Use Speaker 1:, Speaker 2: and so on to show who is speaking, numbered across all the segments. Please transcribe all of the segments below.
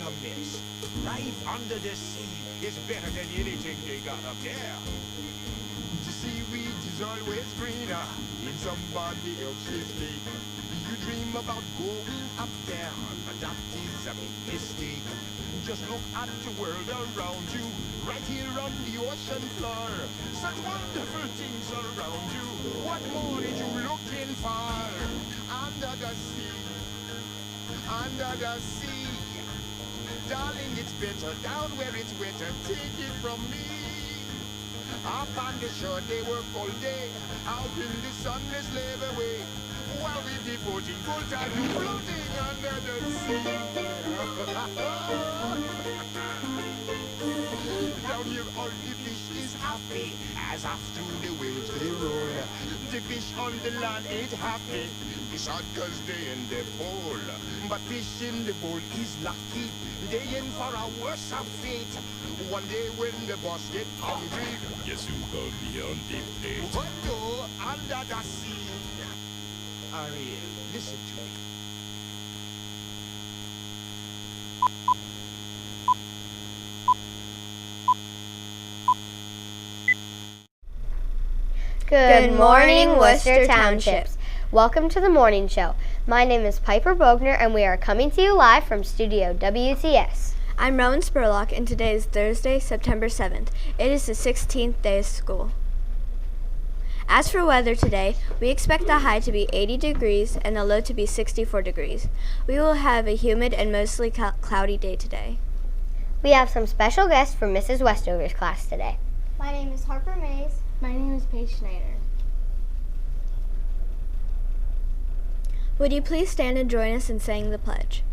Speaker 1: a mess. Life under the sea is better than anything they got up there. The seaweed is always greener in somebody else's lake. You dream about going up there, but that is a big mistake. Just look at the world around you, right here on the ocean floor. Such wonderful things around you. What more are you looking for? Under the sea, under the sea. Darling, it's better down where it's wetter. Take it from me. Up on the shore, they work all day. Out in the sun, they slave away. While we devoting full time to floating under the sea. Down here, all the fish is happy as after the waves they roll. The fish on the land ain't happy. It's hard 'cause they in the bowl. But fish in the bowl is lucky. They in for a worse of fate. One day when the boss get hungry,
Speaker 2: Guess who gonna be on the plate?
Speaker 1: what do under the sea? Ariel, listen to me.
Speaker 3: Good morning, Worcester Townships. Welcome to the morning show. My name is Piper Bogner, and we are coming to you live from Studio WTS.
Speaker 4: I'm Rowan Spurlock, and today is Thursday, September 7th. It is the 16th day of school. As for weather today, we expect the high to be 80 degrees and the low to be 64 degrees. We will have a humid and mostly cloudy day today.
Speaker 3: We have some special guests from Mrs. Westover's class today.
Speaker 5: My name is Harper Mays.
Speaker 6: My name is Paige Schneider.
Speaker 4: Would you please stand and join us in saying the pledge?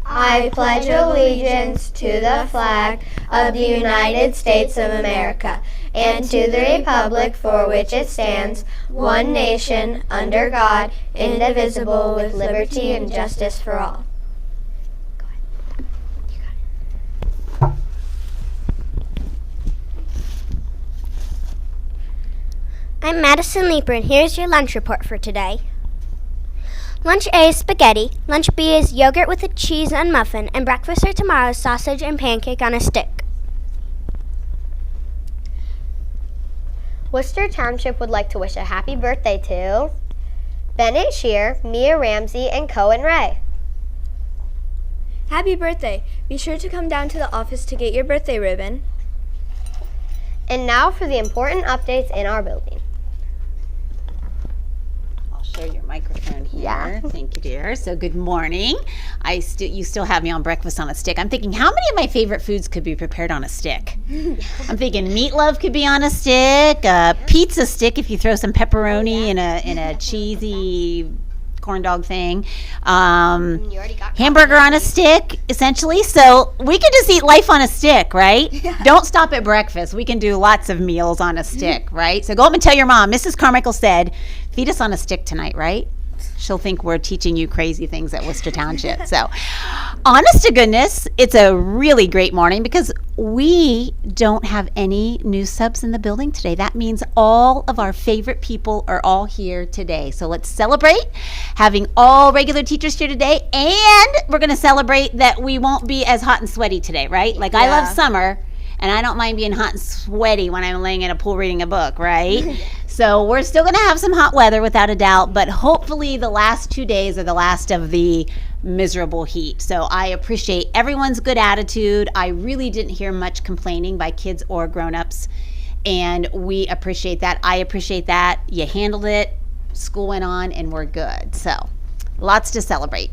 Speaker 3: I pledge allegiance to the flag of the United States of America and to the republic for which it stands, one nation, under God, indivisible, with liberty and justice for all.
Speaker 5: I'm Madison Leeper, and here's your lunch report for today. Lunch A is spaghetti, lunch B is yogurt with a cheese and muffin, and breakfast for tomorrow is sausage and pancake on a stick.
Speaker 3: Worcester Township would like to wish a happy birthday to Bennett Shear, Mia Ramsey, and Cohen Ray.
Speaker 4: Happy birthday! Be sure to come down to the office to get your birthday ribbon.
Speaker 3: And now for the important updates in our building.
Speaker 7: I'll show your microphone here.
Speaker 3: Yeah.
Speaker 7: Thank you, dear. So good morning. You still have me on breakfast on a stick. I'm thinking, how many of my favorite foods could be prepared on a stick? I'm thinking meatloaf could be on a stick, a pizza stick if you throw some pepperoni in a cheesy corn dog thing, hamburger on a stick, essentially. So we can just eat life on a stick, right? Yeah. Don't stop at breakfast. We can do lots of meals on a stick, right? So go home and tell your mom, Mrs. Carmichael said, feed us on a stick tonight, right? She'll think we're teaching you crazy things at Worcester Township. So, honest to goodness, it's a really great morning because we don't have any new subs in the building today. That means all of our favorite people are all here today. So let's celebrate having all regular teachers here today, and we're going to celebrate that we won't be as hot and sweaty today, right? Like, I love summer, and I don't mind being hot and sweaty when I'm laying in a pool reading a book, right? So we're still going to have some hot weather without a doubt, but hopefully the last 2 days are the last of the miserable heat. So I appreciate everyone's good attitude. I really didn't hear much complaining by kids or grown-ups, and we appreciate that. I appreciate that. You handled it. School went on, and we're good. So lots to celebrate.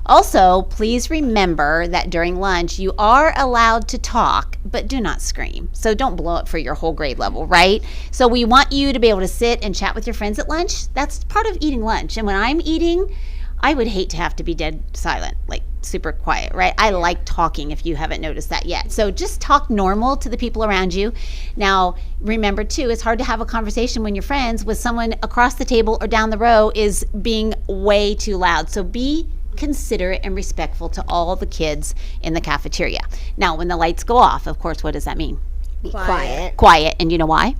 Speaker 7: Also, please remember that during lunch, you are allowed to talk, but do not scream. So don't blow it for your whole grade level, right? So we want you to be able to sit and chat with your friends at lunch. That's part of eating lunch. And when I'm eating, I would hate to have to be dead silent, like super quiet, right? I like talking, if you haven't noticed that yet. So just talk normal to the people around you. Now, remember too, it's hard to have a conversation when you're friends with someone across the table or down the row is being way too loud. So be considerate and respectful to all the kids in the cafeteria. Now, when the lights go off, of course, what does that mean?
Speaker 3: Be quiet.
Speaker 7: Quiet. And you know why?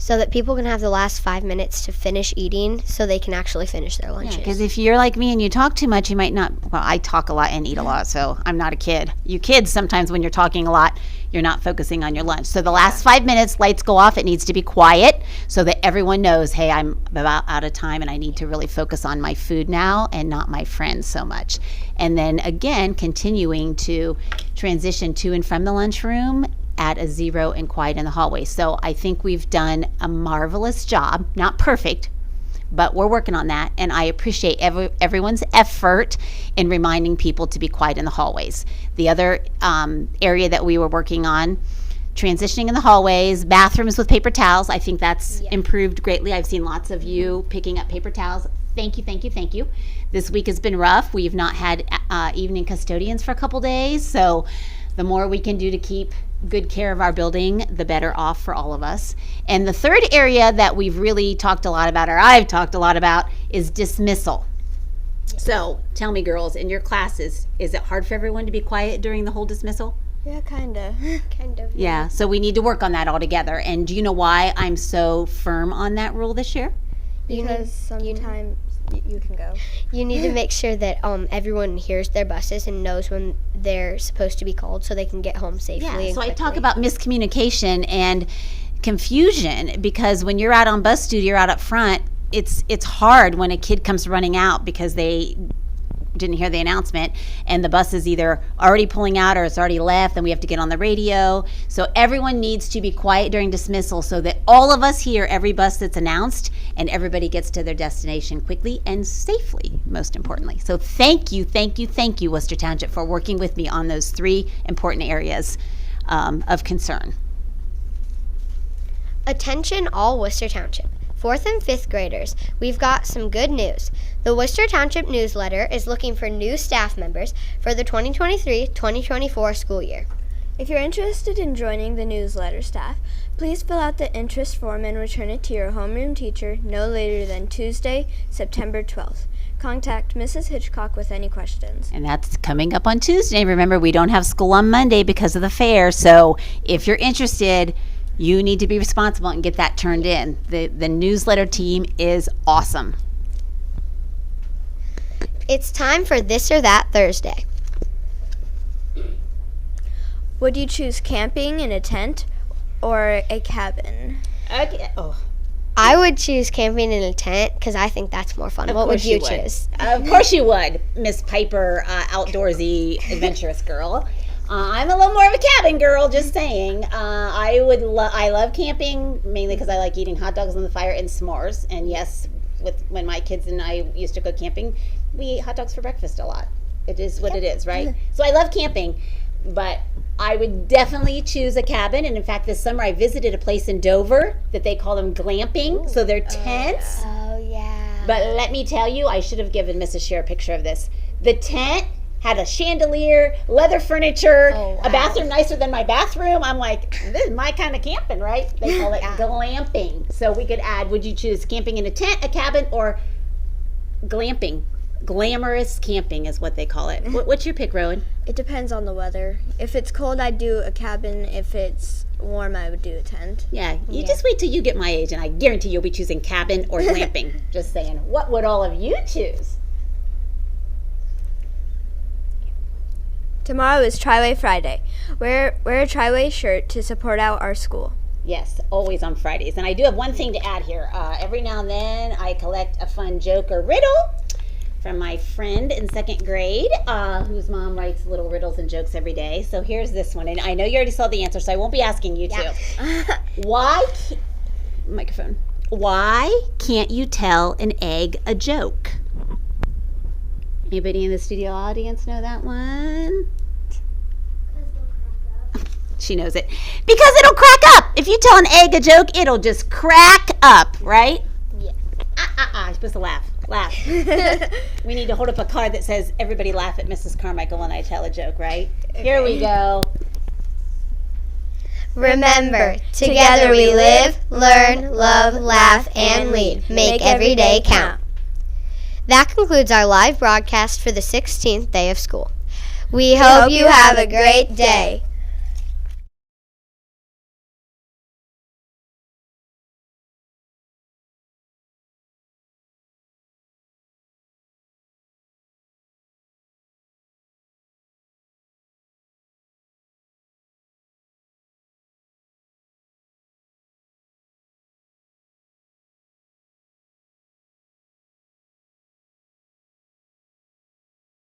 Speaker 3: so that people can have the last 5 minutes to finish eating so they can actually finish their lunches.
Speaker 7: Because if you're like me and you talk too much, you might not. Well, I talk a lot and eat a lot, so I'm not a kid. You kids, sometimes when you're talking a lot, you're not focusing on your lunch. So the last 5 minutes, lights go off. It needs to be quiet so that everyone knows, hey, I'm about out of time and I need to really focus on my food now and not my friends so much. And then again, continuing to transition to and from the lunchroom at a 0 and quiet in the hallway. So I think we've done a marvelous job, not perfect, but we're working on that, and I appreciate everyone's effort in reminding people to be quiet in the hallways. The other area that we were working on, transitioning in the hallways, bathrooms with paper towels, I think that's improved greatly. I've seen lots of you picking up paper towels. Thank you, thank you, thank you. This week has been rough. We've not had evening custodians for a couple days, so the more we can do to keep good care of our building, the better off for all of us. And the third area that we've really talked a lot about, or I've talked a lot about, is dismissal. So tell me, girls, in your classes, is it hard for everyone to be quiet during the whole dismissal?
Speaker 4: Yeah, kind of.
Speaker 3: Kind of.
Speaker 7: Yeah, so we need to work on that all together. And do you know why I'm so firm on that rule this year?
Speaker 4: Because sometimes you can go.
Speaker 3: You need to make sure that everyone hears their buses and knows when they're supposed to be called so they can get home safely.
Speaker 7: Yeah, so I
Speaker 3: and
Speaker 7: talk
Speaker 3: quickly.
Speaker 7: about miscommunication and confusion, because when you're out on bus duty or out up front, it's hard when a kid comes running out because they didn't hear the announcement and the bus is either already pulling out or it's already left and we have to get on the radio. So everyone needs to be quiet during dismissal so that all of us hear every bus that's announced and everybody gets to their destination quickly and safely, most importantly. So thank you, Worcester Township, for working with me on those 3 important areas of concern.
Speaker 3: Attention all Worcester Township. 4th and 5th graders, we've got some good news. The Worcester Township newsletter is looking for new staff members for the 2023-2024 school year.
Speaker 4: If you're interested in joining the newsletter staff, please fill out the interest form and return it to your homeroom teacher no later than Tuesday, September 12th. Contact Mrs. Hitchcock with any questions.
Speaker 7: And that's coming up on Tuesday. Remember, we don't have school on Monday because of the fair. So if you're interested, you need to be responsible and get that turned in. The newsletter team is awesome.
Speaker 3: It's time for This or That Thursday.
Speaker 4: Would you choose camping in a tent or a cabin?
Speaker 7: Okay. Oh.
Speaker 3: I would choose camping in a tent because I think that's more fun. What would you choose?
Speaker 7: Of course you would, Miss Piper, outdoorsy, adventurous girl. I'm a little more of a cabin girl, just saying. I love camping, mainly because I like eating hot dogs on the fire and s'mores. And yes, when my kids and I used to go camping, we ate hot dogs for breakfast a lot. It is what it is, right? So I love camping, but I would definitely choose a cabin. And in fact, this summer I visited a place in Dover that they call them glamping. So they're tents.
Speaker 3: Oh, yeah.
Speaker 7: But let me tell you, I should have given Mrs. Scher a picture of this. The tent had a chandelier, leather furniture, a bathroom nicer than my bathroom. I'm like, this is my kind of camping, right? They call it glamping. So we could add, would you choose camping in a tent, a cabin, or glamping? Glamorous camping is what they call it. What's your pick, Rowan?
Speaker 4: It depends on the weather. If it's cold, I'd do a cabin. If it's warm, I would do a tent.
Speaker 7: Yeah, you just wait till you get my age, and I guarantee you'll be choosing cabin or glamping. Just saying. What would all of you choose?
Speaker 4: Tomorrow is Triway Friday. Wear a Triway shirt to support out our school.
Speaker 7: Yes, always on Fridays. And I do have one thing to add here. Every now and then I collect a fun joke or riddle from my friend in 2nd grade, whose mom writes little riddles and jokes every day. So here's this one. And I know you already saw the answer, so I won't be asking you to. Why can't you tell an egg a joke? Anybody in the studio audience know that one? She knows it. Because it'll crack up. If you tell an egg a joke, it'll just crack up, right?
Speaker 3: Yeah.
Speaker 7: You're supposed to laugh. Laugh. We need to hold up a card that says, everybody laugh at Mrs. Carmichael when I tell a joke, right? Okay. Here we go.
Speaker 3: Remember, together we live, learn, love, laugh, and lead. Make every day count. That concludes our live broadcast for the 16th day of school. We hope you have a great day.